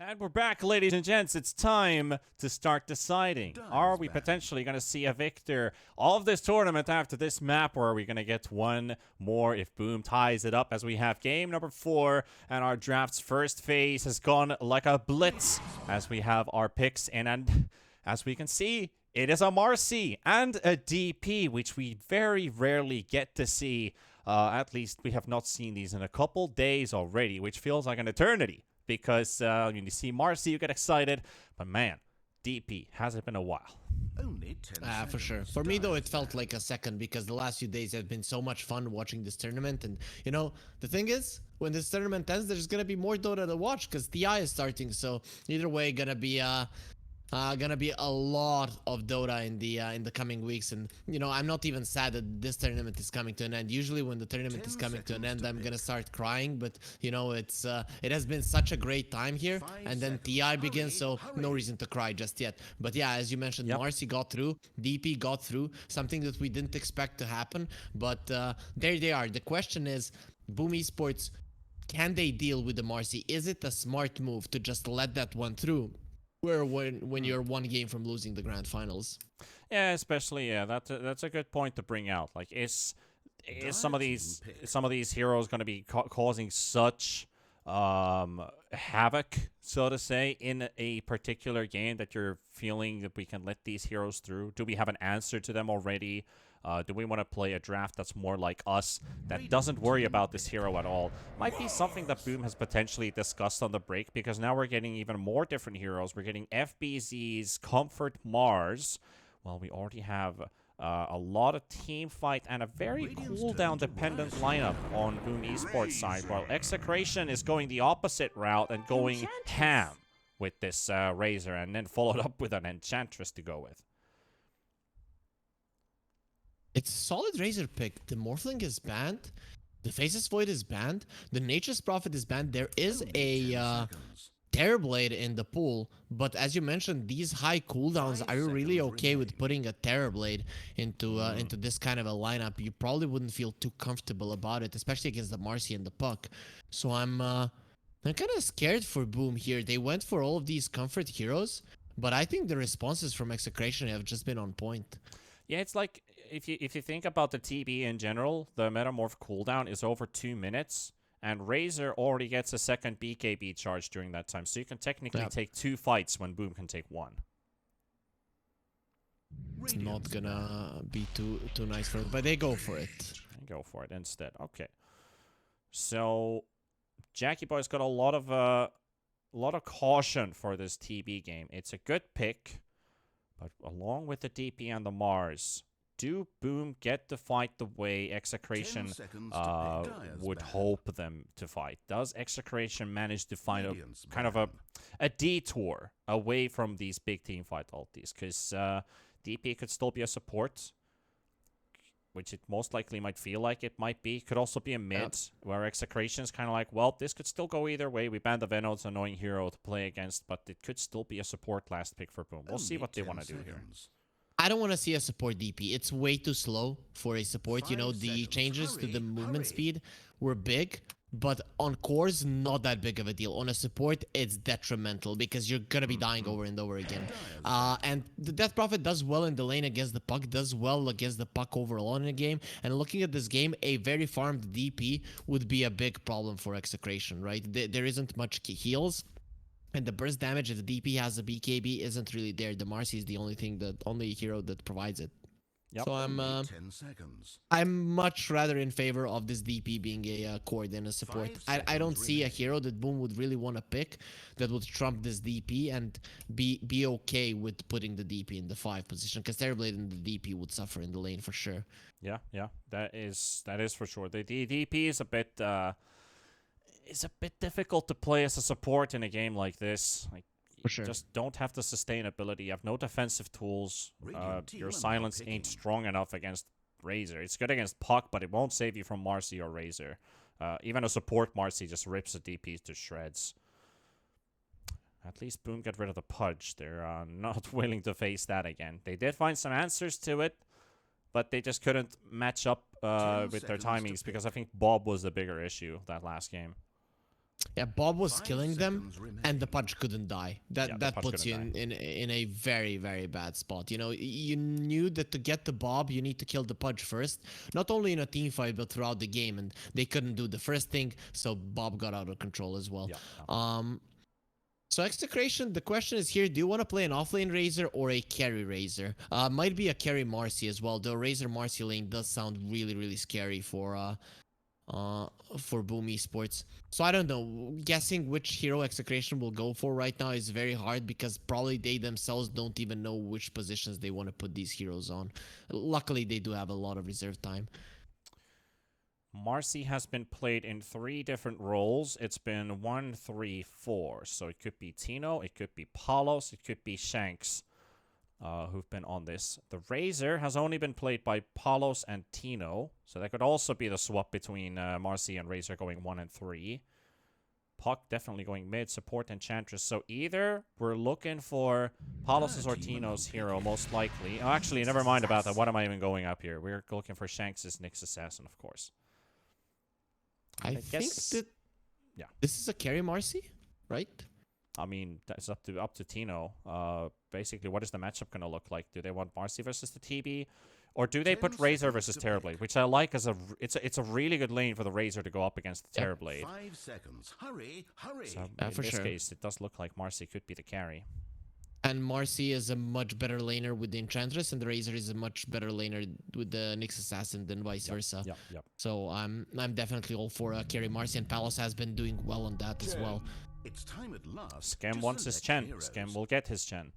And we're back, ladies and gents. It's time to start deciding. Are we potentially going to see a victor of this tournament after this map, or are we going to get one more if Boom ties it up as we have game number 4, and our draft's first phase has gone like a blitz as we have our picks in, and as we can see, it is a Marcy and a DP, which we very rarely get to see. At least we have not seen these in a couple days already, which feels like an eternity. Because when you see Marcy, you get excited. But man, DP, has it been a while? Only 10 For sure. For me, though, it felt like a second because the last few days have been so much fun watching this tournament. And, you know, the thing is, when this tournament ends, there's going to be more Dota to watch because TI is starting. So either way, gonna be a lot of Dota in the coming weeks, and you know I'm not even sad that this tournament is coming to an end. Usually when the tournament is coming to an end, I'm gonna start crying, but you know it has been such a great time here, and then TI begins, so no reason to cry just yet. But yeah, as you mentioned, Marcy got through, DP got through, something that we didn't expect to happen, but there they are. The question is, Boom Esports, can they deal with the Marcy? Is it a smart move to just let that one through? Where when you're one game from losing the grand finals. Yeah, especially that's a good point to bring out. Like, is some of these heroes going to be causing such havoc, so to say, in a particular game that you're feeling that we can let these heroes through? Do we have an answer to them already? Do we want to play a draft that's more like us, that doesn't worry about this hero at all? Might be something that Boom has potentially discussed on the break, because now we're getting even more different heroes. We're getting FBZ's Comfort Mars. Well, we already have a lot of team fight and a very cooldown dependent lineup on Boom Esports side, while Execration is going the opposite route and going ham with this Razor, and then followed up with an Enchantress to go with. It's a solid Razor pick. The Morphling is banned. The Faceless Void is banned. The Nature's Prophet is banned. There is a Terrorblade in the pool, but as you mentioned, these high cooldowns, are you really okay with putting a Terrorblade into this kind of a lineup? You probably wouldn't feel too comfortable about it, especially against the Marcy and the Puck. So I'm kind of scared for Boom here. They went for all of these comfort heroes, but I think the responses from Execration have just been on point. Yeah, it's like, if you think about the TB in general, the Metamorph cooldown is over 2 minutes, and Razor already gets a second BKB charge during that time, so you can technically take 2 fights when Boom can take 1. It's not gonna be too nice for it, but they go for it. They go for it instead. Okay. So Jackie Boy's got a lot of caution for this TB game. It's a good pick, but along with the DP and the Mars, do Boom get to fight the way Execration would hope them to fight? Does Execration manage to find a kind of a detour away from these big team fight ultis? Because DP could still be a support, which it most likely might feel like it might be. Could also be a mid, where Execration is kind of like, well, this could still go either way. We banned the Venom, it's an annoying hero to play against, but it could still be a support last pick for Boom. We'll see what they want to do here. I don't want to see a support DP. It's way too slow for a support. You know, the changes to the movement speed were big, but on cores, not that big of a deal. On a support, it's detrimental because you're going to be dying over and over again. And the Death Prophet does well in the lane against the Puck, does well against the Puck overall in the game. And looking at this game, a very farmed DP would be a big problem for Execration, right? There isn't much heals. And the burst damage, if the DP has a BKB, isn't really there. The Marcy is the only hero that provides it. Yep. So I'm much rather in favor of this DP being a core than a support. I don't see a hero that Boom would really want to pick that would trump this DP and be okay with putting the DP in the 5 position, because Terrorblade and the DP would suffer in the lane for sure. Yeah, that is for sure. The DP is a bit difficult to play as a support in a game like this. Like, for sure. Just don't have the sustainability. You have no defensive tools. Your silence ain't strong enough against Razor. It's good against Puck, but it won't save you from Marcy or Razor. Even a support Marcy just rips the DPs to shreds. At least Boom got rid of the Pudge. They're not willing to face that again. They did find some answers to it, but they just couldn't match up with their timings, because I think Bob was the bigger issue that last game. Yeah, Bob was 5 killing them, seconds remain. and the punch couldn't die. Yeah, the That punch puts you couldn't in a very, very bad spot. You know, you knew that to get the Bob, you need to kill the punch first, not only in a team fight but throughout the game. And they couldn't do the first thing, so Bob got out of control as well. Yeah. So Execration, the question is here: do you want to play an offlane Razor or a carry Razor? Might be a carry Marcy as well. Though Razor Marcy lane does sound really, really scary for Boom Esports. So I don't know. Guessing which hero Execration will go for right now is very hard because probably they themselves don't even know which positions they want to put these heroes on. Luckily, they do have a lot of reserve time. Marcy has been played in 3 different roles. It's been 1, 3, 4. So it could be Tino, it could be Palos, it could be Shanks, who've been on this. The Razor has only been played by Palos and Tino. So that could also be the swap between Marcy and Razor going 1 and 3. Puck definitely going mid, support Enchantress. So either we're looking for Palos' or Tino's hero, most likely. Oh, actually, never mind about that. What am I even going up here? We're looking for Shanks' Nyx Assassin, of course. I think that this is a carry Marcy, right? I mean, that's up to Tino. Basically, what is the matchup going to look like? Do they want Marcy versus the TB? Or do they put Razor versus Terrorblade, which I like as it's a really good lane for the Razor to go up against the Terrorblade. 5 seconds. Hurry, hurry. So in for this sure. case, it does look like Marcy could be the carry. And Marcy is a much better laner with the Enchantress, and the Razor is a much better laner with the Nyx Assassin than vice versa. Yep. So I'm definitely all for carry Marcy, and Palos has been doing well on that as well. It's time at last. Scam to wants his select Chen. heroes. Scam will get his Chen.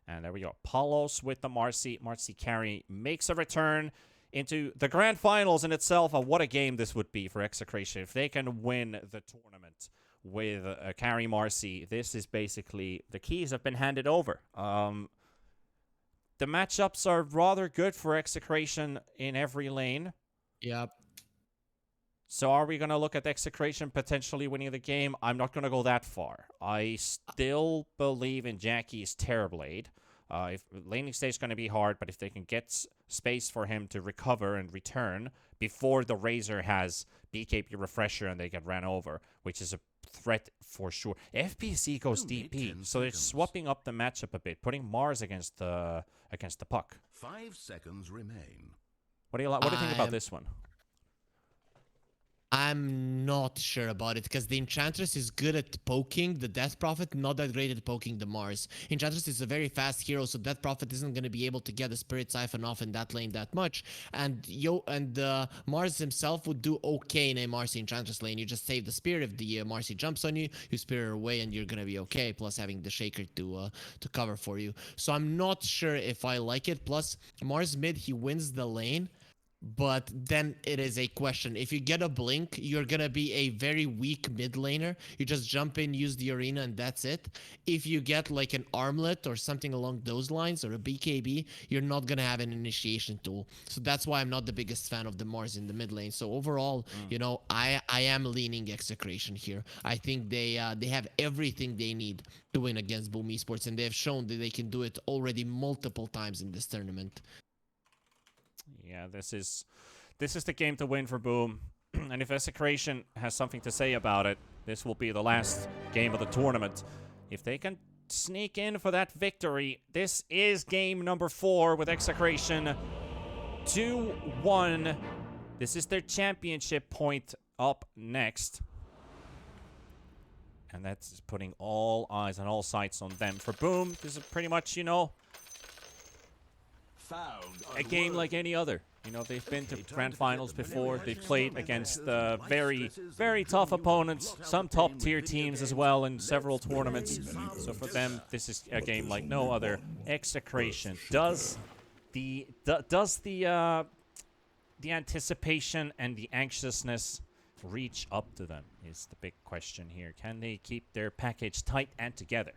And there we go. Palos with the Marcy. Marcy carry makes a return into the grand finals in itself. What a game this would be for Execration. If they can win the tournament with carry Marcy, this is basically the keys have been handed over. The matchups are rather good for Execration in every lane. Yep. So are we going to look at Execration potentially winning the game? I'm not going to go that far. I still believe in Jackie's Terrorblade. If laning stage is going to be hard, but if they can get space for him to recover and return before the Razor has BKB Refresher and they get ran over, which is a threat for sure. FPC goes Only DP, 10 so they're seconds. swapping up the matchup a bit, putting Mars against the Puck. 5 seconds remain. What do you think about this one? I'm not sure about it because the Enchantress is good at poking the Death Prophet, not that great at poking the Mars. Enchantress is a very fast hero, so Death Prophet isn't going to be able to get the Spirit Siphon off in that lane that much. And Mars himself would do okay in a Marcy Enchantress lane. You just save the Spear. If the Marcy jumps on you, you spear her away and you're going to be okay, plus having the Shaker to cover for you. So I'm not sure if I like it. Plus, Mars mid, he wins the lane. But then it is a question. If you get a blink, you're going to be a very weak mid laner. You just jump in, use the arena, and that's it. If you get like an armlet or something along those lines or a BKB, you're not going to have an initiation tool. So that's why I'm not the biggest fan of the Mars in the mid lane. So overall, you know, I am leaning Execration here. I think they have everything they need to win against Boom Esports, and they have shown that they can do it already multiple times in this tournament. Yeah, this is the game to win for Boom. And if Execration has something to say about it, this will be the last game of the tournament. If they can sneak in for that victory, this is game number 4 with Execration 2-1. This is their championship point up next. And that's putting all eyes and all sights on them. For Boom, this is pretty much, you know, a game like any other. You know, they've been to grand finals before. They've played against very, very tough opponents, some top-tier teams as well in several tournaments. So for them, this is a game like no other. Execration. Does the anticipation and the anxiousness reach up to them is the big question here. Can they keep their package tight and together?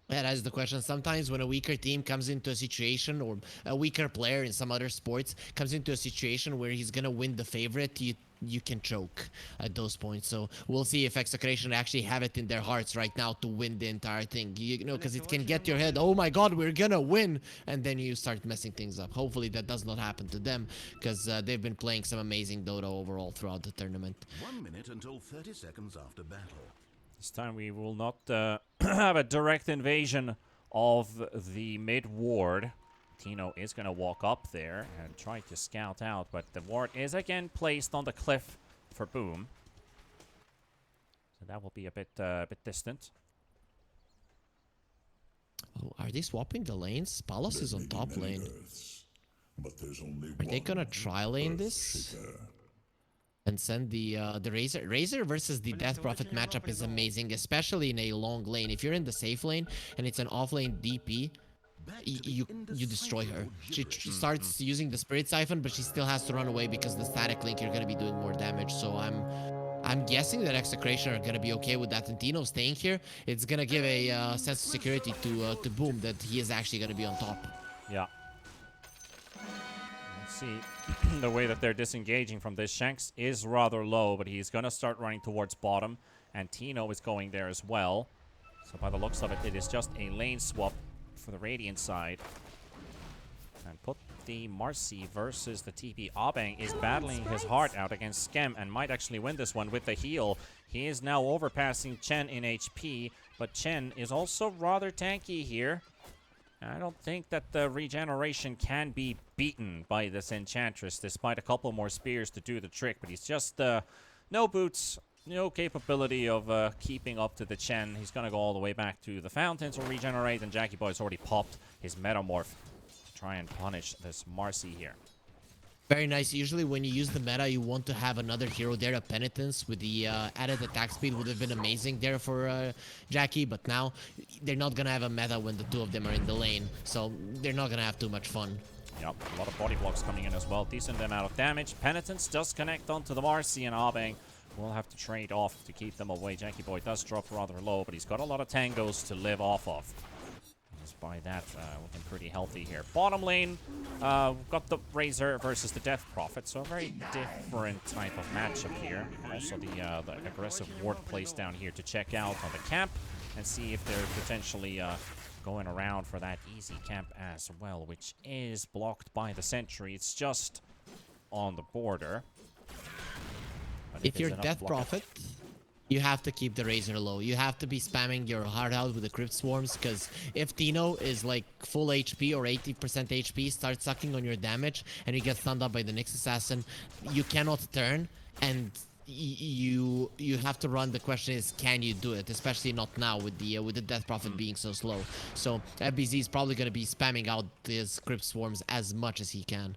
Yeah, that is the question. Sometimes when a weaker team comes into a situation, or a weaker player in some other sports comes into a situation where he's gonna win the favorite, you you can choke at those points. So we'll see if Execration actually have it in their hearts right now to win the entire thing. You know, because it can get your head, oh my god, we're gonna win, and then you start messing things up. Hopefully that does not happen to them, because they've been playing some amazing Dota overall throughout the tournament. 1 minute until 30 seconds after battle. This time we will not have a direct invasion of the mid ward. Tino is going to walk up there and try to scout out, but the ward is again placed on the cliff for Boom. So that will be a bit distant. Oh, are they swapping the lanes? Palos is on top lane. Are they gonna try lane this? And send the Razor. Razor versus the Death Prophet matchup is amazing, especially in a long lane. If you're in the safe lane and it's an off-lane DP, you destroy her. She starts using the Spirit Siphon, but she still has to run away because the static link, you're gonna be doing more damage. So I'm guessing that Execration are gonna be okay with that. And Tino staying here, it's gonna give a sense of security to Boom that he is actually gonna be on top. Yeah. See the way that they're disengaging from this. Shanks is rather low, but he's gonna start running towards bottom, and Tino is going there as well. So by the looks of it, it is just a lane swap for the Radiant side. And put the Marcy versus the TP. Abeng is battling his heart out against Skem and might actually win this one with the heal. He is now overpassing Chen in HP, but Chen is also rather tanky here. I don't think that the regeneration can be beaten by this Enchantress, despite a couple more spears to do the trick. But he's just no boots, no capability of keeping up to the Chen. He's going to go all the way back to the fountain to regenerate, and Jackie Boy's already popped his Metamorph to try and punish this Marcy here. Very nice. Usually when you use the meta, you want to have another hero there. A Penitence with the added attack speed would have been amazing there for Jackie, but now they're not going to have a meta when the two of them are in the lane, so they're not going to have too much fun. Yep, a lot of body blocks coming in as well. Decent amount of damage. Penitence does connect onto the Marcy, and Abeng will have to trade off to keep them away. Jackie Boy does drop rather low, but he's got a lot of tangos to live off of. By that, looking pretty healthy here. Bottom lane, we've got the Razor versus the Death Prophet, so a very different type of matchup here. Also the aggressive ward place down here to check out on the camp and see if they're potentially going around for that easy camp as well, which is blocked by the sentry. It's just on the border. But if you're Death Prophet, you have to keep the Razor low. You have to be spamming your heart out with the Crypt Swarms, because if Tino is like full HP or 80% HP, starts sucking on your damage, and you get stunned up by the Nyx Assassin, you cannot turn, and you have to run. The question is, can you do it? Especially not now with the Death Prophet being so slow. So FBZ is probably going to be spamming out his Crypt Swarms as much as he can.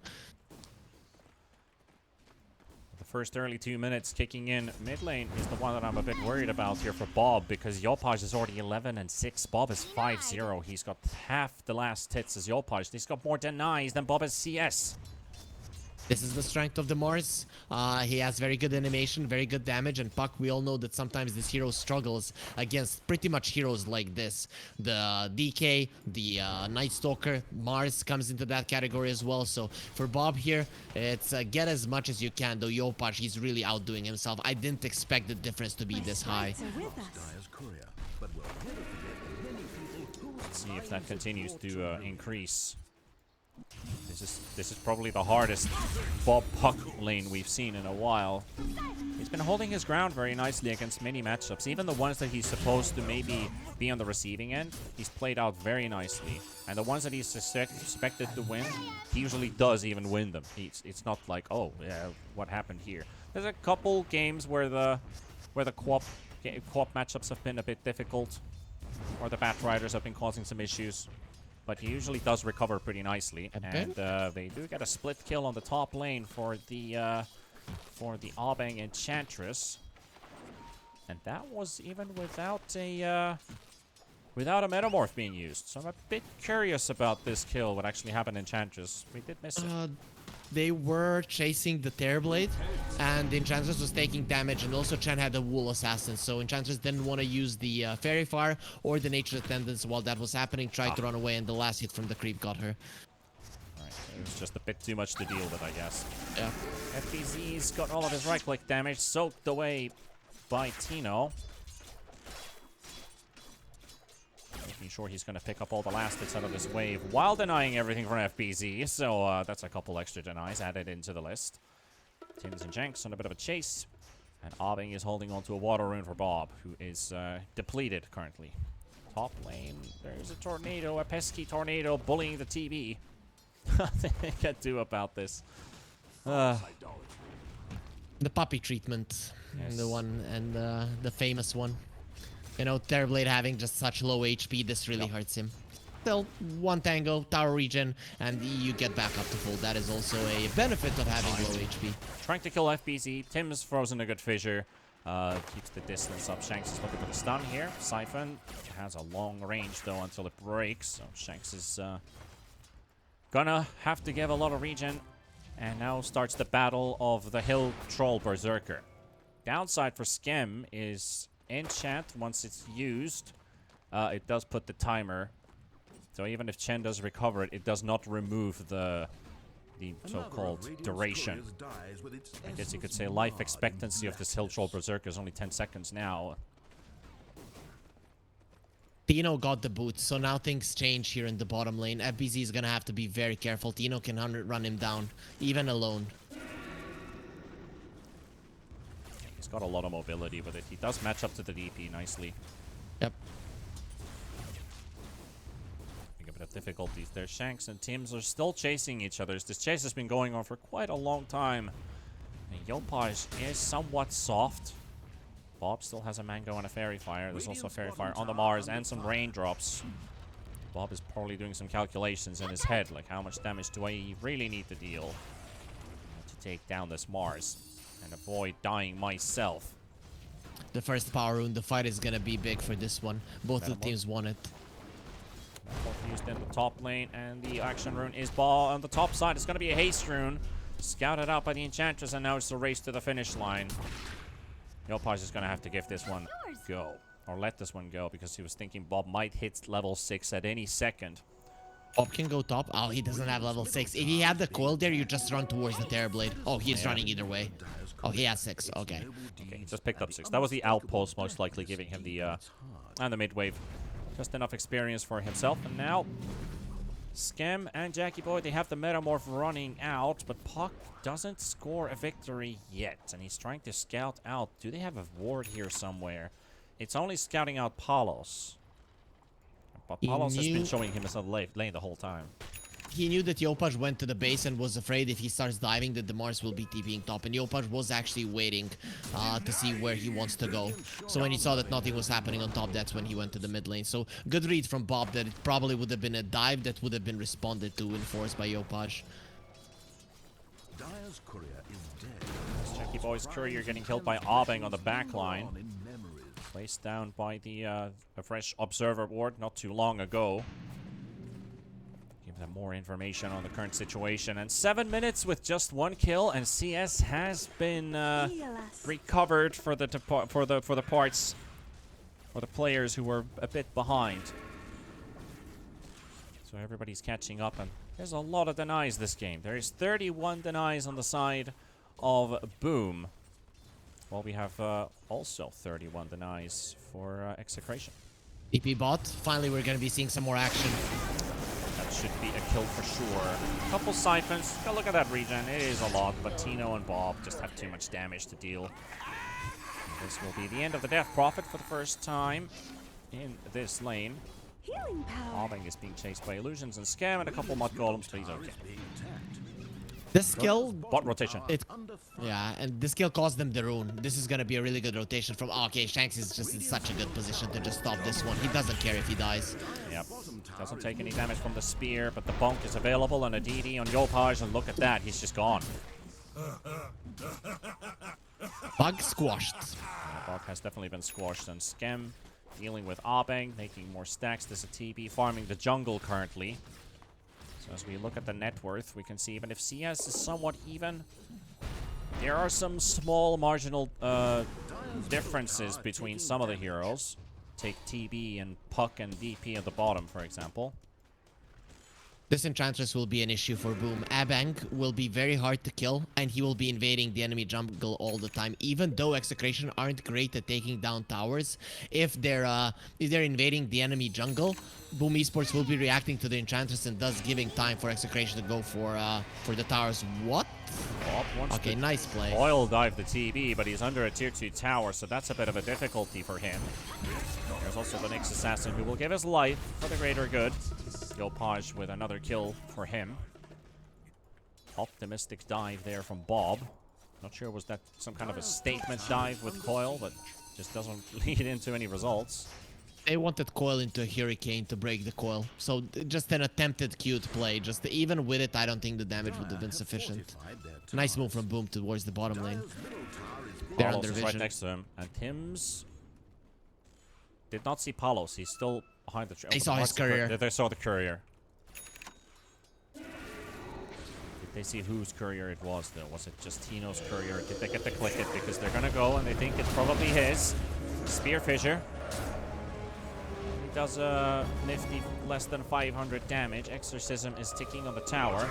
First early 2 minutes kicking in. Mid lane is the one that I'm a bit worried about here for Bob, because Yopaj is already 11-6. Bob is 5-0. He's got half the last hits as Yopaj. He's got more denies than Bob as CS. This is the strength of the Mars. He has very good animation, very good damage, and Puck, we all know that sometimes this hero struggles against pretty much heroes like this. The DK, the Night Stalker, Mars comes into that category as well. So for Bob here, it's get as much as you can, though Yopaj, he's really outdoing himself. I didn't expect the difference to be this high. Let's see if that continues to increase. This is probably the hardest Bob Puck lane we've seen in a while. He's been holding his ground very nicely against many matchups. Even the ones that he's supposed to maybe be on the receiving end, he's played out very nicely. And the ones that he's expected to win, he usually does even win them. It's not like, oh, yeah, what happened here? There's a couple games where the co-op matchups have been a bit difficult, or the Bat Riders have been causing some issues. But he usually does recover pretty nicely, and they do get a split kill on the top lane for the Abeng Enchantress, and that was even without a Metamorph being used. So I'm a bit curious about this kill. What actually happened in Enchantress? We did miss it. They were chasing the Terrorblade, and Enchantress was taking damage, and also Chen had the Wool Assassin, so Enchantress didn't want to use the Fairy Fire or the Nature's Attendance while that was happening, tried to run away, and the last hit from the creep got her. Alright, so It was just a bit too much to deal with, I guess. Yeah. FBZ's got all of his right-click damage soaked away by Tino. Making sure he's going to pick up all the last hits out of this wave while denying everything from FBZ. So that's a couple extra denies added into the list. Tims and Jenks on a bit of a chase. And Abing is holding on to a water rune for Bob, who is depleted currently. Top lane, there's a tornado, a pesky tornado bullying the TB. Nothing they can do about this. The puppy treatment, Yes. the one, and the famous one. You know, Terrorblade having just such low HP, this really hurts him. Still, one tango, tower regen, and you get back up to full. That is also a benefit of having low HP. Trying to kill FBZ. Tim's frozen a good fissure. Keeps the distance up. Shanks is looking for the stun here. Siphon has a long range, though, until it breaks. So Shanks is gonna have to give a lot of regen. And now starts the battle of the Hill Troll Berserker. Downside for Skem is enchant. Once it's used, it does put the timer. So even if Chen does recover it, it does not remove the so-called duration. I guess you could say life expectancy of this Hill Troll Berserker is only 10 seconds now. Tino got the boot, so now things change here in the bottom lane. FBZ is gonna have to be very careful. Tino can run him down, even alone. He's got a lot of mobility with it. He does match up to the DP nicely. Yep. A bit of difficulties there. Shanks and Tims are still chasing each other. This chase has been going on for quite a long time. And Yopaj is somewhat soft. Bob still has a Mango and a Fairy Fire. There's also a Fairy Fire on the Mars and some raindrops. Bob is probably doing some calculations in his head, like how much damage do I really need to deal to take down this Mars and avoid dying myself. The first power rune, the fight is gonna be big for this one. Both the teams want it. Used in the top lane, and the action rune is ball on the top side. It's going to be a haste rune, scouted out by the Enchantress, and now it's the race to the finish line. Yopaj is going to have to give this one go, or let this one go, because he was thinking Bob might hit level 6 at any second. Bob can go top. Oh, he doesn't have level 6. If he had the coil there, you just run towards the Terrorblade. Oh, he's running either way. Oh, he has 6. Okay. Okay, he just picked up 6. That was the outpost, most likely giving him the and the mid wave. Just enough experience for himself. And now Skem and Jackie Boy, they have the Metamorph running out, but Puck doesn't score a victory yet, and he's trying to scout out. Do they have a ward here somewhere? It's only scouting out Palos. But Palos has been showing him as a lane the whole time. He knew that Yopaj went to the base and was afraid if he starts diving that the Mars will be TPing top. And Yopaj was actually waiting to see where he wants to go. So when he saw that nothing was happening on top, that's when he went to the mid lane. So good read from Bob that it probably would have been a dive that would have been responded to and forced by Yopaj. Dire's courier is dead. Jackie Boy's courier getting killed by Abing on the back line. Placed down by the a fresh observer ward not too long ago. Give them more information on the current situation. And 7 minutes with just 1 kill, and CS has been recovered for the parts for the players who were a bit behind. So everybody's catching up, and there's a lot of denies this game. There is 31 denies on the side of Boom. Well, we have also 31 denies for Execration. EP bot. Finally, we're going to be seeing some more action. That should be a kill for sure. Couple siphons. Go look at that regen. It is a lot, but Tino and Bob just have too much damage to deal. And this will be the end of the Death Prophet for the first time in this lane. Healing power. Abing is being chased by illusions and Scam and a couple mud golems, but he's okay. This skill, Bot rotation. yeah, and this skill cost them the rune. This is gonna be a really good rotation from. Oh, okay, Shanks is just in such a good position to just stop this one. He doesn't care if he dies. Yep. Doesn't take any damage from the spear, but the bonk is available and a DD on Yopaj, and look at that, he's just gone. Bug squashed. Yeah, Bog has definitely been squashed, and Skem dealing with Abing, making more stacks. There's a TB farming the jungle currently. So as we look at the net worth, we can see even if CS is somewhat even, there are some small marginal differences between some of the heroes. Take TB and Puck and DP at the bottom, for example. This Enchantress will be an issue for Boom. Abang will be very hard to kill, and he will be invading the enemy jungle all the time. Even though Execration aren't great at taking down towers, if they're invading the enemy jungle, Boom Esports will be reacting to the Enchantress and thus giving time for Execration to go for the towers. What? Bob wants Okay, to nice play. oil dive the TB, but he's under a tier 2 tower, so that's a bit of a difficulty for him. There's also the next assassin who will give his life for the greater good. Yopaj with another kill for him. Optimistic dive there from Bob. Not sure was that some kind of a statement dive with Coil, but just doesn't lead into any results. They wanted Coil into a Hurricane to break the Coil. So just an attempted cute play. Just even with it, I don't think the damage would have been sufficient. Nice move from Boom towards the bottom lane. They're Palos under is vision. right next to him, and Tim's did not see Palos. He's still behind the tree. They saw his courier. They saw the courier. Did they see whose courier it was, though? Was it just Tino's courier? Did they get to click it? Because they're gonna go, and they think it's probably his. Spear Fissure. He does a nifty less than 500 damage. Exorcism is ticking on the tower.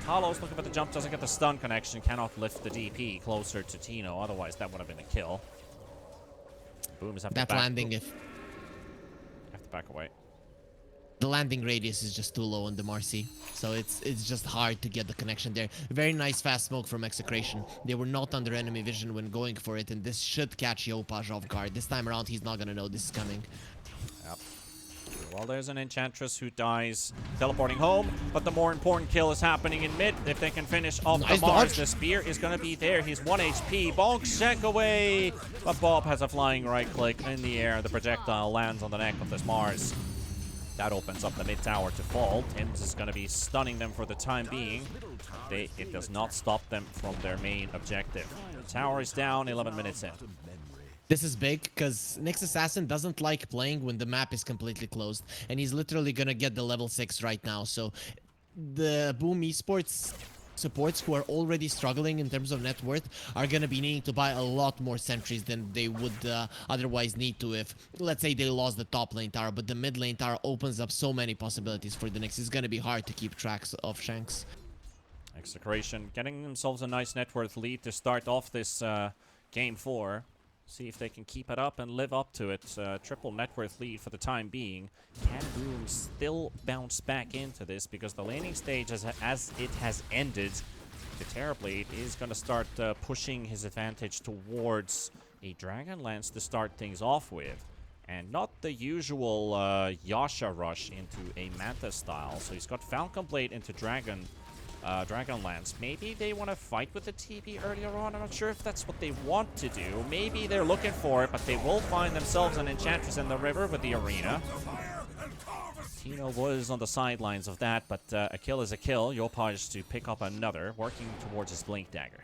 Palos looking for the jump, doesn't get the stun connection, cannot lift the DP closer to Tino, otherwise that would have been a kill. Boom is having That to back. landing, if Have to back away. the landing radius is just too low on the Marcy, so it's just hard to get the connection there. Very nice fast smoke from Execration. They were not under enemy vision when going for it, and this should catch Yopaj off guard. This time around, he's not gonna know this is coming. Yep. Well, there's an Enchantress who dies teleporting home, but the more important kill is happening in mid. If they can finish off Nice the Mars, dodge. the spear is going to be there. He's 1 HP. Bonk check away. But Bob has a flying right click in the air. The projectile lands on the neck of this Mars. That opens up the mid tower to fall. Tim's is going to be stunning them for the time being. It does not stop them from their main objective. The tower is down, 11 minutes in. This is big because Nyx Assassin doesn't like playing when the map is completely closed, and he's literally gonna get the level 6 right now. So the Boom Esports supports who are already struggling in terms of net worth are gonna be needing to buy a lot more sentries than they would otherwise need to if, let's say, they lost the top lane tower, but the mid lane tower opens up so many possibilities for the Nyx. It's gonna be hard to keep tracks of Shanks. Execration getting themselves a nice net worth lead to start off this game 4. See if they can keep it up and live up to it. Triple net worth lead for the time being. Can Boom still bounce back into this? Because the laning stage, as it has ended terribly, is going to start pushing his advantage towards a Dragonlance to start things off with. And not the usual Yasha rush into a Manta style. So he's got Falcon Blade into Dragonlance. Maybe they want to fight with the TP earlier on. I'm not sure if that's what they want to do. Maybe they're looking for it, but they will find themselves an Enchantress in the river with the arena. Tino was on the sidelines of that, but a kill is a kill. Yopaj to pick up another, working towards his Blink Dagger.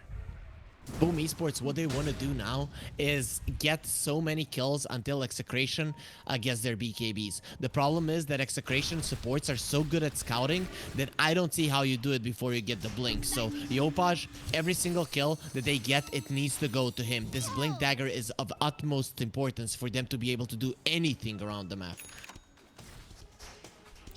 Boom Esports, what they want to do now is get so many kills until Execration gets their BKBs. The problem is that Execration supports are so good at scouting that I don't see how you do it before you get the blink. So Yopaj, every single kill that they get, it needs to go to him. This Blink Dagger is of utmost importance for them to be able to do anything around the map.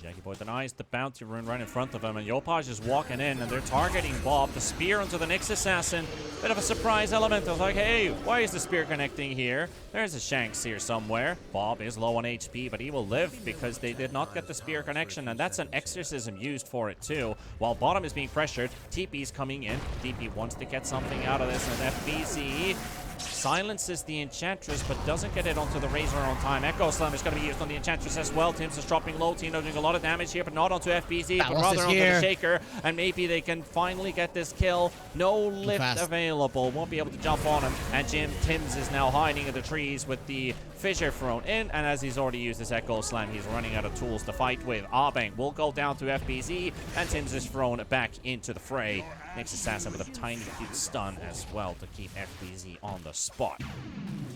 Jackie Boy denies the bounty rune right in front of him, and Yopaj is walking in, and they're targeting Bob. The spear onto the Nyx Assassin. Bit of a surprise element. I was like, hey, why is the spear connecting here? There's a Shanks here somewhere. Bob is low on HP, but he will live because they did not get the spear connection, and that's an exorcism used for it too. While bottom is being pressured, TP's coming in. DP wants to get something out of this, and FBZ silences the Enchantress, but doesn't get it onto the Razor on time. Echo Slam is going to be used on the Enchantress as well. Tim's is dropping low. Tino doing a lot of damage here, but not onto FBZ, but rather onto the Shaker. And maybe they can finally get this kill. No lift available. Won't be able to jump on him. And Tim's is now hiding in the trees with the Fissure thrown in. And as he's already used his Echo Slam, he's running out of tools to fight with. Abang will go down to FBZ, and Tim's is thrown back into the fray. Nyx Assassin with a tiny cute stun as well to keep FBZ on the spot.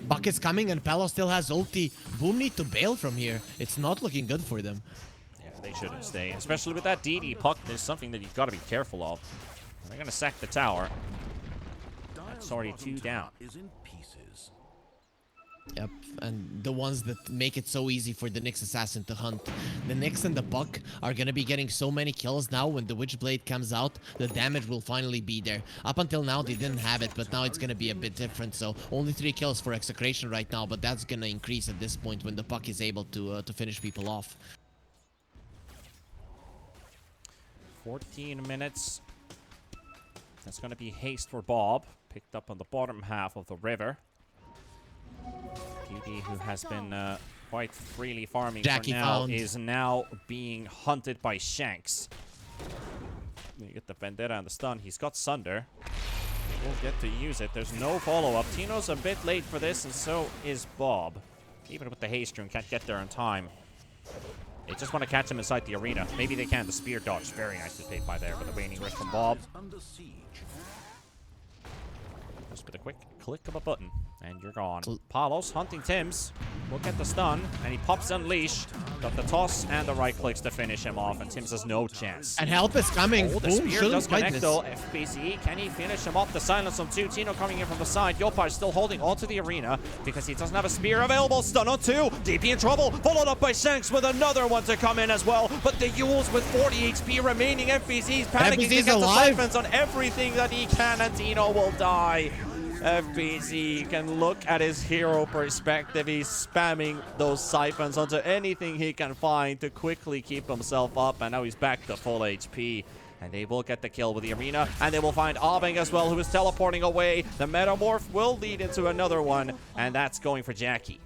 Buck is coming and Palo still has ulti. Boom need to bail from here. It's not looking good for them. Yeah, they shouldn't stay. Especially with that DD puck, there's something that you've got to be careful of. They're going to sack the tower. That's already 2 down. Is in pieces. Yep, and the ones that make it so easy for the Nyx assassin to hunt. The Nyx and the Puck are gonna be getting so many kills now. When the Witchblade comes out, the damage will finally be there. Up until now, they didn't have it, but now it's gonna be a bit different. So only 3 kills for Execration right now, but that's gonna increase at this point when the Puck is able to finish people off. 14 minutes. That's going to be haste for Bob. Picked up on the bottom half of the river. TD, who has been quite freely farming Jackie for now, found. is now being hunted by Shanks. You get the Vendetta and the stun. He's got Sunder. He will get to use it. There's no follow-up. Tino's a bit late for this, and so is Bob. Even with the haste rune, can't get there in time. They just want to catch him inside the arena. Maybe they can. The spear dodge. Very nicely played by there, but the waning rift from Bob. Under siege. Just with a quick click of a button, and you're gone. Palos hunting Tims. Will get the stun, and he pops Unleash. Got the toss and the right clicks to finish him off, and Tims has no chance. And help is coming. Oh, the Boom, spear shouldn't does fight connect this. though. FBC, can he finish him off? The silence on 2. Tino coming in from the side. Yopar still holding onto the arena because he doesn't have a spear available. Stun on 2. DP in trouble. Followed up by Shanks with another one to come in as well. But the Yules with 40 HP remaining. FBC's panicking to FBC's get alive. the siphons on everything that he can, and Tino will die. FBC can look at his hero perspective. He's spamming those siphons onto anything he can find to quickly keep himself up, and now he's back to full HP. And they will get the kill with the arena, and they will find Abeng as well, who is teleporting away. The Metamorph will lead into another one, and that's going for Jackie.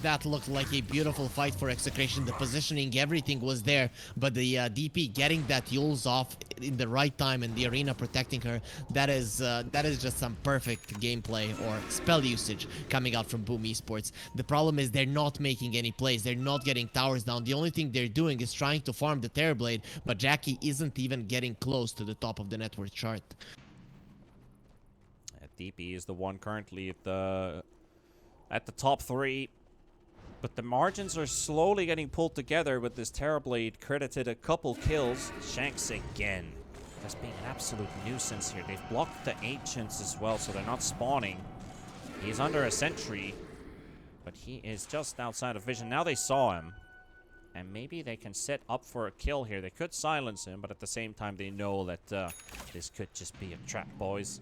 That looked like a beautiful fight for Execration. The positioning, everything was there, but the DP getting that Yules off in the right time and the arena protecting her, that is just some perfect gameplay or spell usage coming out from Boom Esports. The problem is they're not making any plays. They're not getting towers down. The only thing they're doing is trying to farm the Terrorblade, but Jackie isn't even getting close to the top of the net worth chart. DP is the one currently at the top 3. But the margins are slowly getting pulled together with this Terrorblade credited a couple kills. Shanks again. Just being an absolute nuisance here. They've blocked the Ancients as well, so they're not spawning. He's under a sentry, but he is just outside of vision. Now they saw him, and maybe they can set up for a kill here. They could silence him, but at the same time they know that this could just be a trap, boys.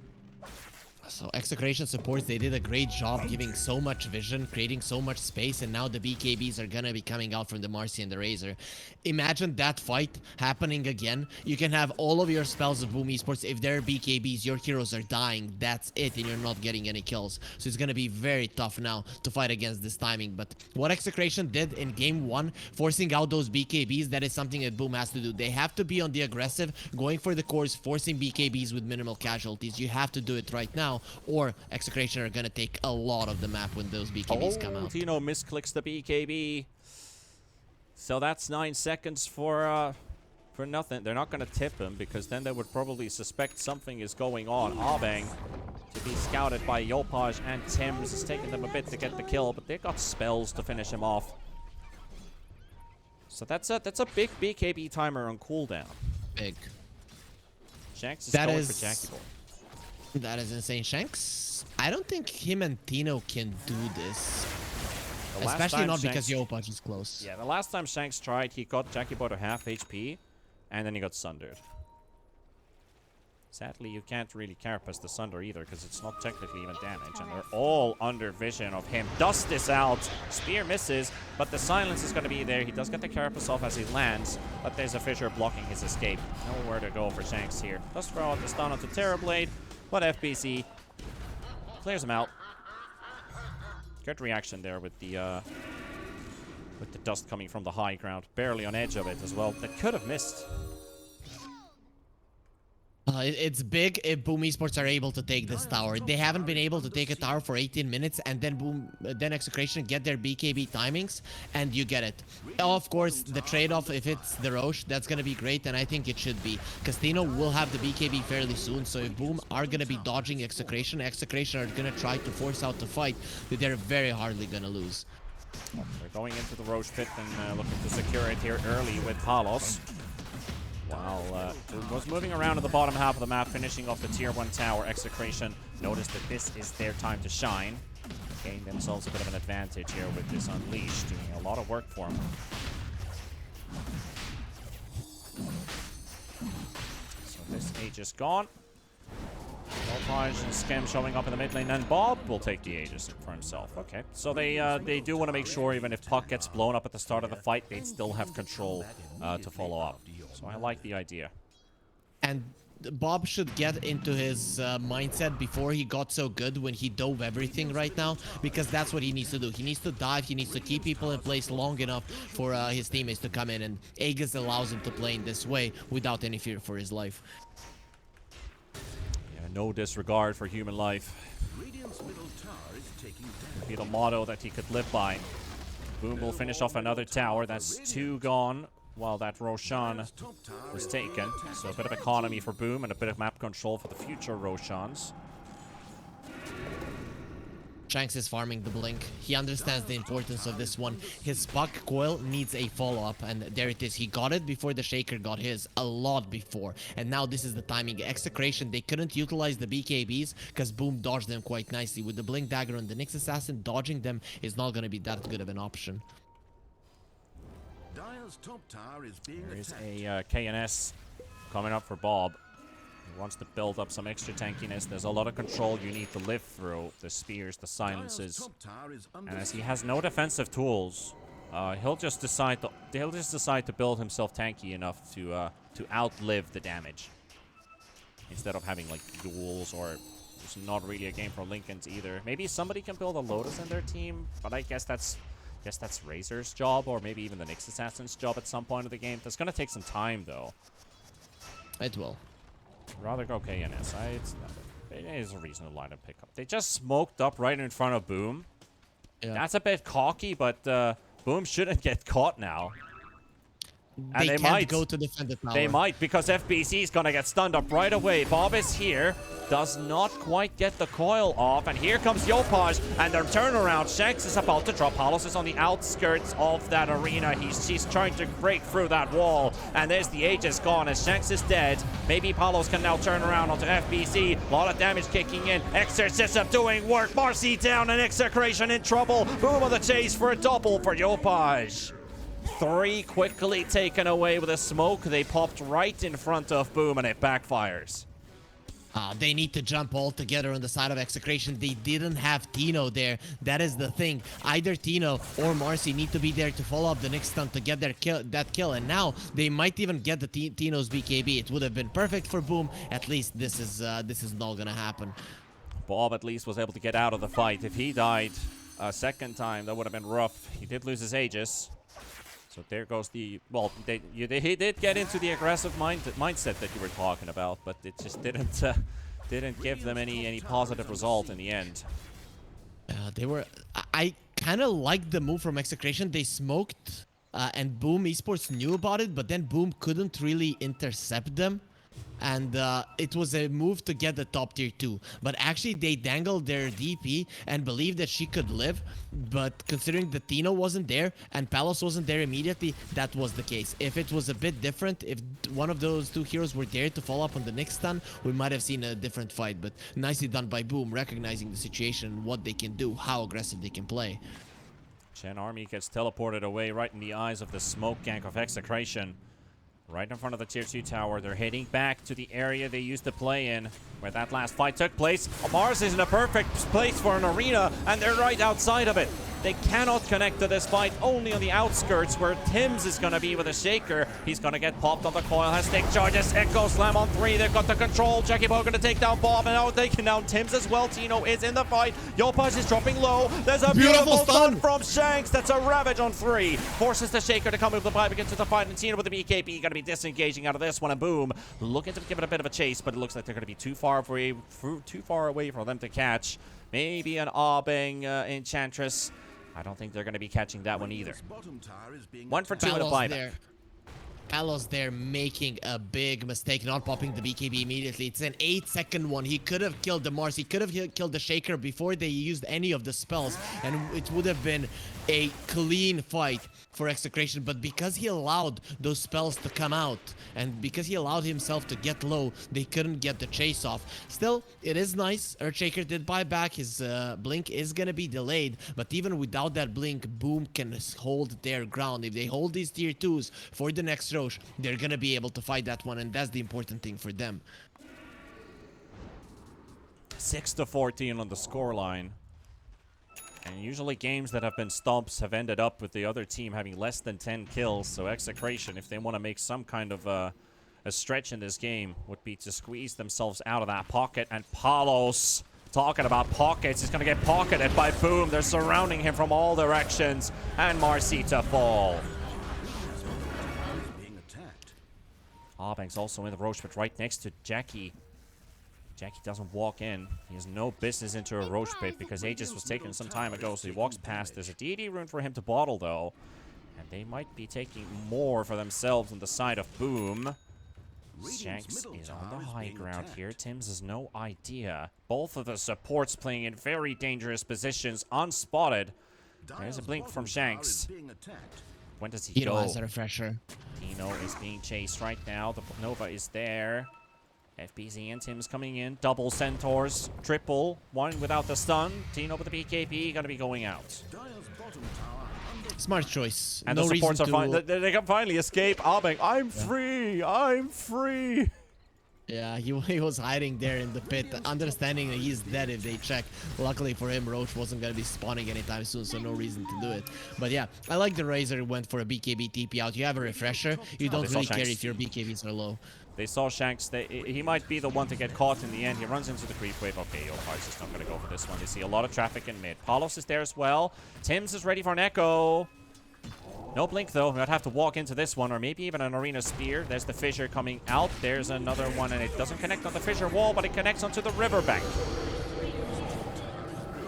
So Execration supports, they did a great job giving so much vision, creating so much space, and now the BKBs are gonna be coming out from the Marcy and the Razor. Imagine that fight happening again. You can have all of your spells of Boom Esports. If there are BKBs, your heroes are dying. That's it, and you're not getting any kills. So it's gonna be very tough now to fight against this timing. But what Execration did in game 1, forcing out those BKBs, that is something that Boom has to do. They have to be on the aggressive, going for the cores, forcing BKBs with minimal casualties. You have to do it right now, or Execration are gonna take a lot of the map when those BKBs come out. Tino misclicks the BKB. So that's 9 seconds for nothing. They're not gonna tip him because then they would probably suspect something is going on. Abeng to be scouted by Yopaj and Tims. It's taking them a bit to get the kill, but they've got spells to finish him off. So that's a big BKB timer on cooldown. Big. Shanks is That going is- for Jackie Boy. That is insane. Shanks, I don't think him and Tino can do this. The last Especially time not because Shanks- Yopaj is close. Yeah, the last time Shanks tried, he got Jackie Boy to half HP, and then he got sundered. Sadly, you can't really carapace the Sunder either, because it's not technically even damage, and they're all under vision of him. Dust is out, Spear misses, but the silence is going to be there. He does get the carapace off as he lands, but there's a fissure blocking his escape. Nowhere to go for Shanks here. Does throw out the stun onto Terrorblade, but FBC clears him out. Good reaction there with the dust coming from the high ground, barely on edge of it as well. That could have missed. It's big if Boom Esports are able to take this tower. They haven't been able to take a tower for 18 minutes, and then Execration get their BKB timings, and you get it. Of course, the trade-off, if it's the Roche, that's gonna be great, and I think it should be. XctN will have the BKB fairly soon, so if Boom are gonna be dodging Execration are gonna try to force out the fight, that they're very hardly gonna lose. They're going into the Roche pit and looking to secure it here early with Palos. While was moving around in the bottom half of the map, finishing off the tier 1 tower. Execration noticed that this is their time to shine. gain themselves a bit of an advantage here with this Unleash, doing a lot of work for them. So this Aegis gone. Voltage and Skem showing up in the mid lane, and Bob will take the Aegis for himself. Okay, so they do want to make sure even if Puck gets blown up at the start of the fight, they'd still have control to follow up. So I like the idea. And Bob should get into his mindset before he got so good when he dove everything right now, because that's what he needs to do. He needs to dive, he needs to keep people in place long enough for his teammates to come in, and Aegis allows him to play in this way without any fear for his life. Yeah, no disregard for human life. Radiant's middle tower is taking Would damage. be the motto that he could live by. Boom will finish off another tower. That's 2 gone, while that Roshan was taken. So a bit of economy for Boom and a bit of map control for the future Roshans. Shanks is farming the blink. He understands the importance of this one. His Puck coil needs a follow-up, and there it is. He got it before the Shaker got his, a lot before. And now this is the timing. Execration, they couldn't utilize the BKBs because Boom dodged them quite nicely. With the Blink Dagger and the Nyx Assassin, dodging them is not going to be that good of an option. Dire's top tower is being There is attacked. a KNS coming up for Bob. He wants to build up some extra tankiness. There's a lot of control you need to live through. The spears, the Dire's silences. top tower is under And as he has no defensive tools, he'll just decide to build himself tanky enough to outlive the damage. Instead of having like duels, or it's not really a game for Lincolns either. Maybe somebody can build a Lotus in their team, but I guess that's Razor's job, or maybe even the Nyx Assassin's job at some point of the game. That's gonna take some time though. It will. I'd rather go KNS. It is a reasonable line to pick up. They just smoked up right in front of Boom. Yeah. That's a bit cocky, but Boom shouldn't get caught now. And They they can't might go to defend the tower. They might, because FBC is gonna get stunned up right away. Bob is here, does not quite get the coil off, and here comes Yopaj, and their turnaround. Shanks is about to drop. Palos is on the outskirts of that arena. He's trying to break through that wall, and there's the Aegis gone as Shanks is dead. Maybe Palos can now turn around onto FBC. A lot of damage kicking in. Exorcism doing work. Marcy down, and Execration in trouble. Boom on the chase for a double for Yopaj. 3 quickly taken away with a smoke. They popped right in front of Boom, and it backfires. They need to jump all together on the side of Execration. They didn't have Tino there. That is the thing. Either Tino or Marcy need to be there to follow up the next stun to get their kill. And now they might even get the Tino's BKB. It would have been perfect for Boom. At least this is not gonna happen. Bob at least was able to get out of the fight. If he died a second time, that would have been rough. He did lose his Aegis. So there goes the... Well, he did get into the aggressive mindset that you were talking about, but it just didn't give them any positive result in the end. They were... I kind of liked the move from Execration. They smoked, and Boom Esports knew about it, but then Boom couldn't really intercept them. And it was a move to get the top tier 2. But actually, they dangled their DP and believed that she could live. But considering that Tino wasn't there and Palos wasn't there immediately, that was the case. If it was a bit different, if one of those 2 heroes were there to follow up on the next stun, we might have seen a different fight. But nicely done by Boom, recognizing the situation, what they can do, how aggressive they can play. Chen Army gets teleported away right in the eyes of the smoke gank of Execration. Right in front of the tier 2 tower. They're heading back to the area they used to play in, where that last fight took place. Mars is in a perfect place for an arena, and they're right outside of it. They cannot connect to this fight, only on the outskirts, where Tim's is going to be with a Shaker. He's going to get popped on the coil, has stick charges, Echo Slam on 3. They've got the control. Jackie Boy going to take down Bob, and now taking down Tim's as well. Tino is in the fight. Yopaj is dropping low. There's a beautiful stun from Shanks. That's a Ravage on 3. Forces the Shaker to come over the pipe into the fight, and Tino with the BKB going to be disengaging out of this one, and Boom looking to give it a bit of a chase, but it looks like they're going to be too far away for them to catch. Maybe an Aubing Enchantress. I don't think they're going to be catching that one either. 1 for 2 in a buyback. Palos there making a big mistake, not popping the BKB immediately. It's an 8-second one. He could have killed the Mars. He could have killed the Shaker before they used any of the spells, and it would have been a clean fight. for Execration, but because he allowed those spells to come out and because he allowed himself to get low, they couldn't get the chase off. Still, it is nice. Earthshaker did buy back. His blink is gonna be delayed, but even without that blink, Boom can hold their ground. If they hold these tier 2s for the next Roche, they're gonna be able to fight that one, and that's the important thing for them. 6-14 on the scoreline. And usually games that have been stomps have ended up with the other team having less than 10 kills. So Execration, if they want to make some kind of a stretch in this game, would be to squeeze themselves out of that pocket. And Palos, talking about pockets, he's going to get pocketed by Boom. They're surrounding him from all directions. And Marcy to fall. Arbang's also in the Roche, but right next to Jackie. Jackie doesn't walk in. He has no business into a Roche pit because Aegis was taken some time ago, so he walks past. There's a DD rune for him to bottle, though. And they might be taking more for themselves on the side of Boom. Shanks is on the high ground here. Tims has no idea. Both of the supports playing in very dangerous positions, unspotted. There's a blink from Shanks. When does he go? Tino has a refresher. Tino is being chased right now. The Nova is there. FBZ and Tim's coming in. Double Centaurs. Triple. One without the stun. Tino with the BKB. Gonna be going out. Smart choice. And no the supports reason are to... fine. They can finally escape. Arbang, I'm free. I'm free. Yeah, he was hiding there in the pit, understanding that he's dead if they check. Luckily for him, Roche wasn't going to be spawning anytime soon, so no reason to do it. But yeah, I like the Razor went for a BKB TP out. You have a refresher. You don't really care if your BKBs are low. They saw Shanks. He might be the one to get caught in the end. He runs into the creep wave. Okay, Yopar's just not going to go for this one. They see a lot of traffic in mid. Palos is there as well. Tims is ready for an echo. No blink, though. Might have to walk into this one, or maybe even an arena spear. There's the fissure coming out. There's another one, and it doesn't connect on the fissure wall, but it connects onto the riverbank.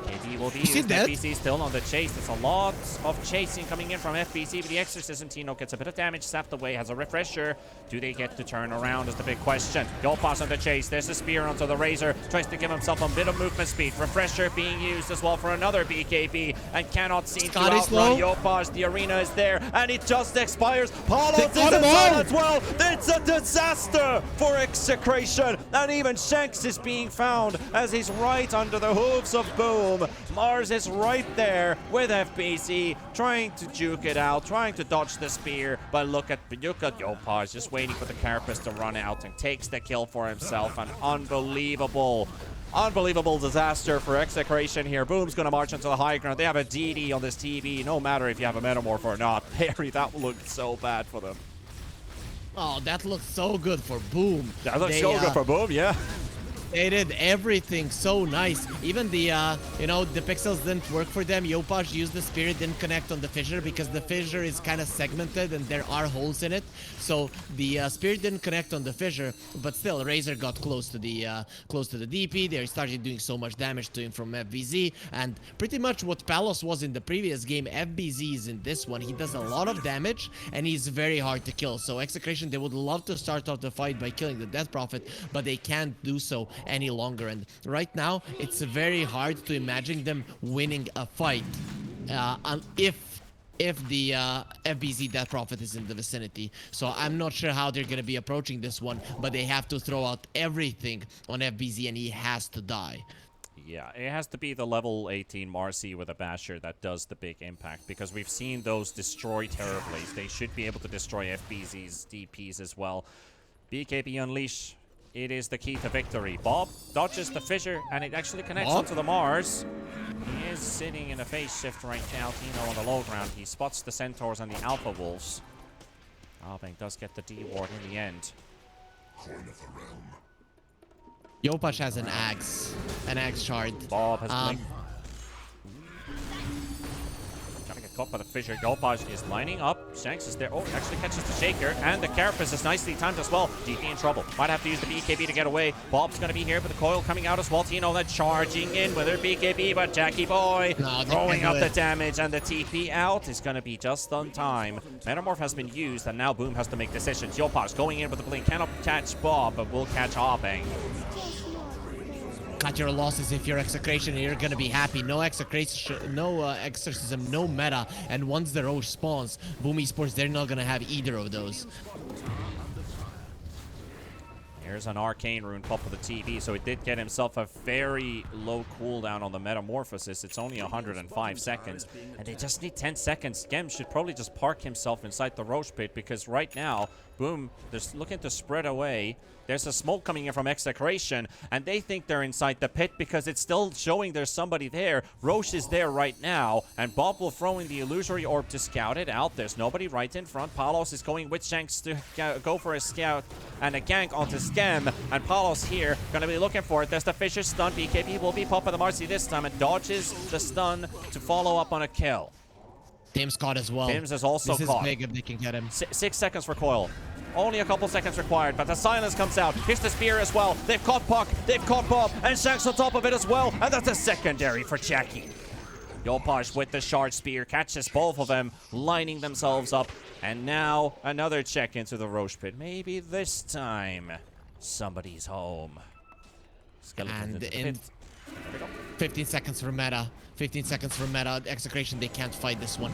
KD will be used. FBC still on the chase. There's a lot of chasing coming in from FBC, but the Exorcism Tino gets a bit of damage sapped away, has a refresher. Do they get to turn around is the big question. Yopa's on the chase. There's a spear onto the Razor. Tries to give himself a bit of movement speed. Refresher being used as well for another BKB, and cannot seem to outrun Yopa's. The arena is there, and it just expires. Palos is inside as well. It's a disaster for Execration, and even Shanks is being found as he's right under the hooves of Boom. Mars is right there with FBC, trying to juke it out, trying to dodge the spear, but look at Yopa's just waiting for the Carapace to run out and takes the kill for himself. An unbelievable disaster for Execration here. Boom's gonna march into the high ground. They have a DD on this TV, no matter if you have a Metamorph or not. Perry, that looked so bad for them. Oh, that looked so good for Boom. That looked so good for Boom, yeah. They did everything so nice. Even the, the pixels didn't work for them. Yopaj used the spirit, didn't connect on the fissure because the fissure is kind of segmented and there are holes in it. So the spirit didn't connect on the fissure, but still, Razor got close to the DP. They started doing so much damage to him from FBZ, and pretty much what Palos was in the previous game, FBZ is in this one. He does a lot of damage and he's very hard to kill. So Execration, they would love to start off the fight by killing the Death Prophet, but they can't do so any longer, and right now it's very hard to imagine them winning a fight if the FBZ Death Prophet is in the vicinity. So I'm not sure how they're gonna be approaching this one, but they have to throw out everything on FBZ and he has to die. Yeah, it has to be the level 18 Marcy with a Basher that does the big impact, because we've seen those destroy terribly. They should be able to destroy FBZ's DPs as well. BKB Unleash, it is the key to victory. Bob dodges the fissure, and it actually connects onto the Mars. He is sitting in a phase shift right now. Tino on the low ground. He spots the Centaurs and the Alpha Wolves. Arbang does get the D-Ward in the end. Yopaj has an axe shard. Bob has blinked. Trying to get caught by the fissure. Yopaj is lining up. Shanks is there. Oh, actually catches the Shaker. And the Carapace is nicely timed as well. DP in trouble. Might have to use the BKB to get away. Bob's going to be here with the coil coming out as well. Tino then charging in with her BKB, but Jackie Boy throwing up the damage, and the TP out is going to be just on time. Metamorph has been used, and now Boom has to make decisions. Yopaj going in with the blink. Cannot catch Bob, but will catch Arbang. cut your losses if you're Execration, and you're gonna be happy. No Execration, no Exorcism, no meta. And once the Roche spawns, Boom Esports, they're not gonna have either of those. Here's an Arcane Rune pop for the TV, so he did get himself a very low cooldown on the Metamorphosis. It's only 105 seconds, and they just need 10 seconds. Gem should probably just park himself inside the Roche pit, because right now, Boom, they're looking to spread away. There's a smoke coming in from Execration, and they think they're inside the pit because it's still showing there's somebody there. Roche is there right now, and Bob will throw in the Illusory Orb to scout it out. There's nobody right in front. Palos is going with Shanks to go for a scout and a gank onto Skem, and Palos here going to be looking for it. There's the Fisher stun. BKB will be popping the Marcy this time and dodges the stun to follow up on a kill. Tim's caught as well. Tim's is also this caught. Is big if they can get him. 6 seconds for Coil. Only a couple seconds required, but the silence comes out. Here's the spear as well. They've caught Puck, they've caught Bob, and Shanks on top of it as well. And that's a secondary for Jackie. Yopash with the shard spear catches both of them, lining themselves up. And now another check into the Roche pit. Maybe this time somebody's home. Skeleton And into the in pit. There we go. 15 seconds for meta. 15 seconds for meta. Execration, they can't fight this one.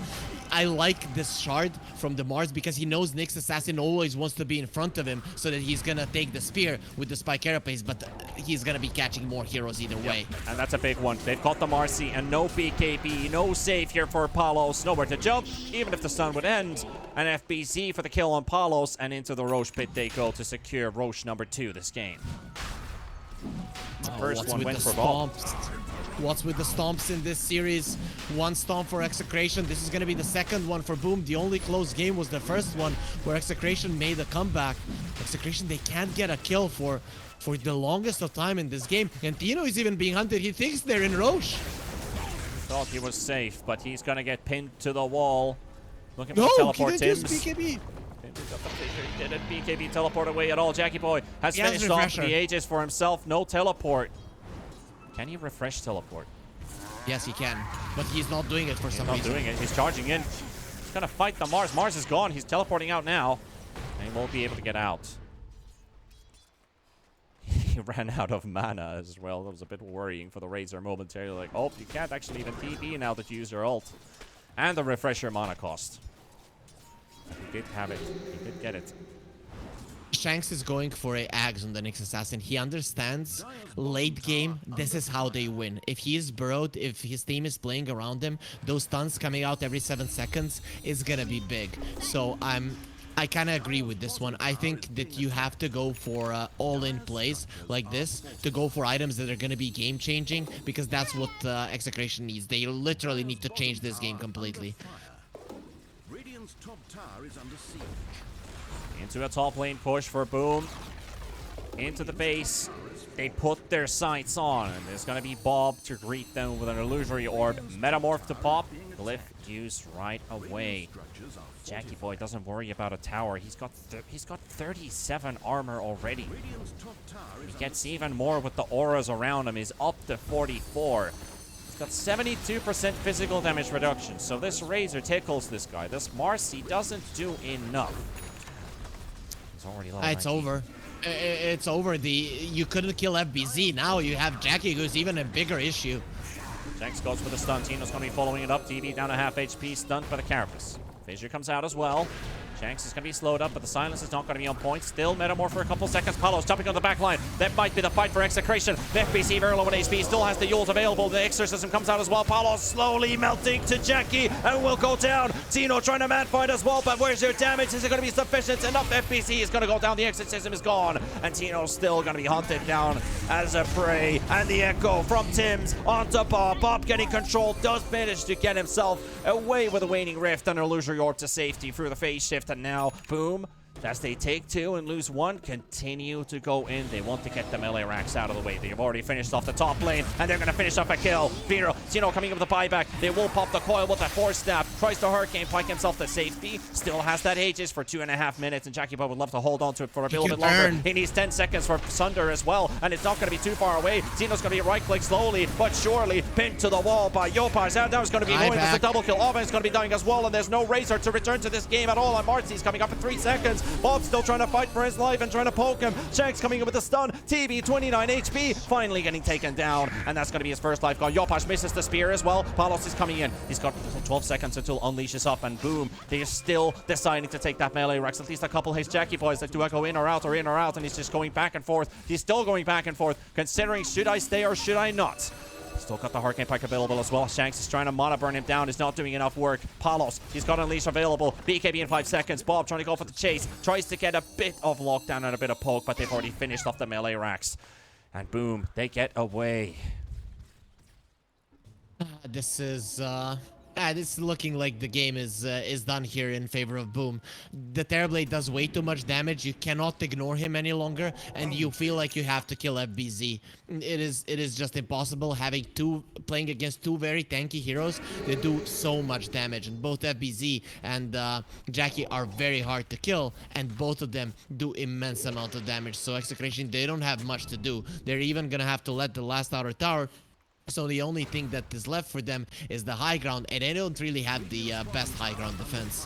I like this shard from the Mars because he knows Nyx Assassin always wants to be in front of him so that he's gonna take the spear with the spike carapace, but he's gonna be catching more heroes either way. And that's a big one. They've got the Marcy and no BKB, no save here for Palos. Nowhere to jump, even if the stun would end. And FBZ for the kill on Palos, and into the Roche pit they go to secure Roche number 2 this game. The first one went for Bob. What's with the stomps in this series? One stomp for Execration. This is going to be the second one for Boom. The only close game was the first one where Execration made a comeback. Execration, they can't get a kill for the longest of time in this game. And Tino is even being hunted. He thinks they're in Roche. Thought he was safe, but he's going to get pinned to the wall. Looking for No, the he teleport. didn't Tim's. use BKB. He didn't BKB teleport away at all. Jackie Boy has He has finished off refresher. the Aegis for himself. No teleport. Can he refresh teleport? Yes, he can. But he's not doing it for some Not reason. doing it. He's charging in. He's going to fight the Mars. Mars is gone. He's teleporting out now. And he won't be able to get out. He ran out of mana as well. That was a bit worrying for the Razor momentarily. Like, oh, you can't actually even TP now that you use your ult. And the refresher mana cost. He did have it. He did get it. Shanks is going for a Ags on the Nyx Assassin. He understands late game, this is how they win. If he is burrowed, if his team is playing around him, those stuns coming out every 7 seconds is gonna be big. So I kind of agree with this one. I think that you have to go for all-in plays like this, to go for items that are going to be game-changing, because that's what Execration needs. They literally need to change this game completely. Radiant's top tower is under siege. Into a top lane push for Boom. Into the base. They put their sights on. And there's going to be Bob to greet them with an illusory orb. Metamorph to pop. Glyph used right away. Jackie Boy doesn't worry about a tower. He's got 37 armor already. He gets even more with the auras around him. He's up to 44. He's got 72% physical damage reduction. So this Razor tickles this guy. This Marcy doesn't do enough. He's already low. It's over. It's over. You couldn't kill FBZ. Now you have Jackie, who's even a bigger issue. Jax goes for the stun. Tino's going to be following it up. TV down to half HP. Stunned by the Carapace. Fissure comes out as well. Shanks is going to be slowed up, but the silence is not going to be on point. Still Metamorph for a couple seconds. Palos jumping on the back line. That might be the fight for Execration. FBC very low on HP. Still has the ult available. The Exorcism comes out as well. Palos slowly melting to Jackie and will go down. Tino trying to man fight as well, but where's your damage? Is it going to be sufficient enough? FBC is going to go down. The Exorcism is gone. And Tino's still going to be hunted down as a prey. And the echo from Tim's onto Bob. Bob getting control. Does manage to get himself away with a waning rift and an illusory orb to safety through the phase shift. And now, Boom, as they take 2 and lose 1, continue to go in. They want to get the melee racks out of the way. They've already finished off the top lane, and they're going to finish off a kill. Vero, Tino coming up with the buyback. They will pop the coil with a force snap. tries to Hurricane Pike himself to safety. Still has that Aegis for 2.5 minutes, and Jackie Boy would love to hold on to it for a little bit longer. He needs 10 seconds for Sunder as well, and it's not going to be too far away. Zeno's going to be right-click slowly, but surely pinned to the wall by Yopaj. Now it's going to be going as a double kill. Oven is going to be dying as well, and there's no Razor to return to this game at all, and Marcy's coming up in 3 seconds. Bob's still trying to fight for his life and trying to poke him. Shanks coming in with a stun. TV, 29 HP, finally getting taken down, and that's going to be his first life gone. Yopaj misses the spear as well. Palos is coming in. He's got 12 seconds until Unleashes up, and boom, they're still deciding to take that melee Rex. At least a couple his Jackie Boys that do I go in or out or in or out, and he's just going back and forth. He's still going back and forth, considering should I stay or should I not. Still got the Hurricane Pike available as well. Shanks is trying to mana burn him down. He's not doing enough work. Palos, he's got Unleash available. BKB in 5 seconds. Bob trying to go for the chase. Tries to get a bit of lockdown and a bit of poke, but they've already finished off the melee racks. And boom, they get away. This is looking like the game is done here in favor of Boom. The Terrorblade does way too much damage. You cannot ignore him any longer, and you feel like you have to kill FBZ. It is just impossible playing against two very tanky heroes. They do so much damage, and both FBZ and Jackie are very hard to kill, and both of them do immense amount of damage. So Execration, they don't have much to do. They're even gonna have to let the last outer tower. So the only thing that is left for them is the high ground, and they don't really have the best high ground defense.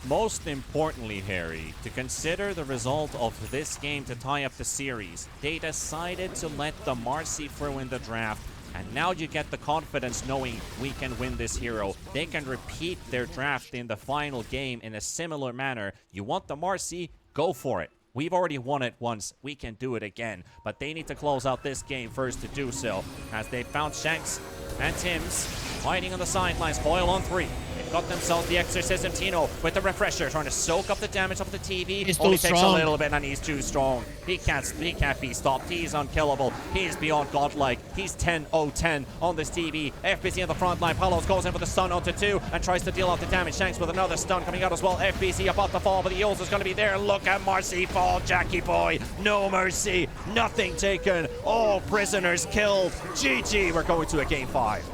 Most importantly, Harry, to consider the result of this game to tie up the series, they decided to let the Marcy through in the draft, and now you get the confidence knowing we can win this hero. They can repeat their draft in the final game in a similar manner. You want the Marcy? Go for it. We've already won it once. We can do it again. But they need to close out this game first to do so, as they found Shanks and Tim's fighting on the sidelines. Coil on 3. They've got themselves the Exorcism. Tino with the refresher, trying to soak up the damage of the TV. He's Only too takes strong. a little bit, and he's too strong. He can't be stopped. He's unkillable. He's beyond godlike. He's 10-0-10 on this TV. FBC on the front line. Palos goes in with a stun onto 2 and tries to deal out the damage. Shanks with another stun coming out as well. FBC about to fall, but the Eels is going to be there. Look at Marcy fall. Jackie Boy, no mercy. Nothing taken. All prisoners killed. GG. We're going to a game 5.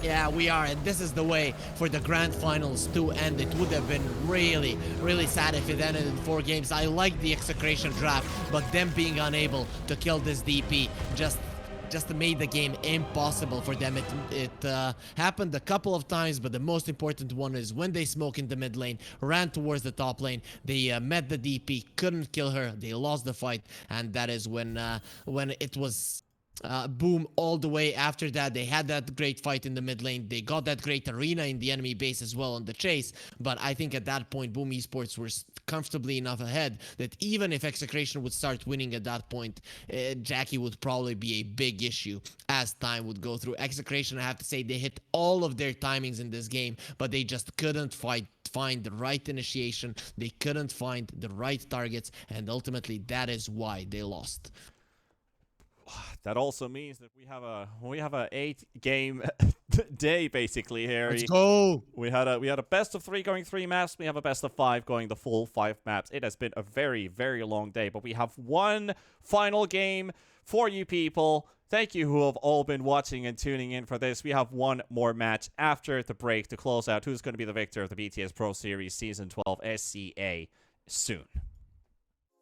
Yeah, we are, and this is the way for the grand finals to end. It would have been really, really sad if it ended in 4 games. I like the Execration draft, but them being unable to kill this DP just made the game impossible for them. It happened a couple of times, but the most important one is when they smoke in the mid lane, ran towards the top lane, they met the DP, couldn't kill her, they lost the fight, and that is when it was Boom all the way. After that, they had that great fight in the mid lane. They got that great arena in the enemy base as well on the chase. But I think at that point, Boom Esports were comfortably enough ahead that even if Execration would start winning at that point, Jackie would probably be a big issue as time would go through. Execration, I have to say, they hit all of their timings in this game, but they just couldn't find the right initiation. They couldn't find the right targets, and ultimately that is why they lost. That also means that we have a 8-game day basically, Harry. Let's go. We had a best of 3 going 3 maps. We have a best of 5 going the full 5 maps. It has been a very, very long day, but we have one final game for you people. Thank you who have all been watching and tuning in for this. We have one more match after the break to close out who's going to be the victor of the BTS Pro Series Season 12 SCA soon.